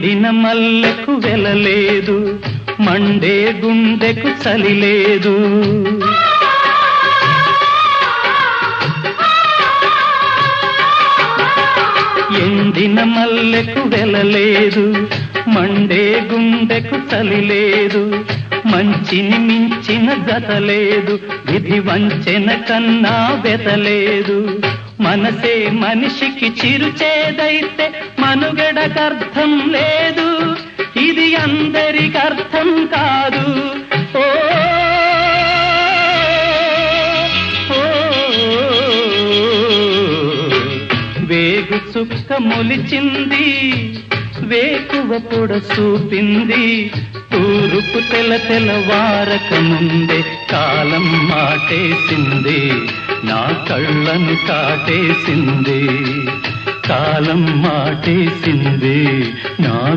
ఎండిన మల్లెకు వెలలేదు, మండే గుండెకు చలి లేదు. ఎండిన మల్లెకు వెలలేదు, మండే గుండెకు చలి లేదు. మంచిని మించిన గత లేదు, విధి వంచెన కన్నా బెతలేదు. మనసే మనిషికి చిరుచేదైతే మనుగడకర్థం లేదు, ఇది అందరికి అర్థం కాదు. ఓ వేగు చుక్క మొలిచింది, వేకువ పొడ చూపింది. తూరుపు తెలవారక ముందే కాలం మాటేసింది, నా కళ్ళను కాటేసింది. కాలం మాటేసింది, నా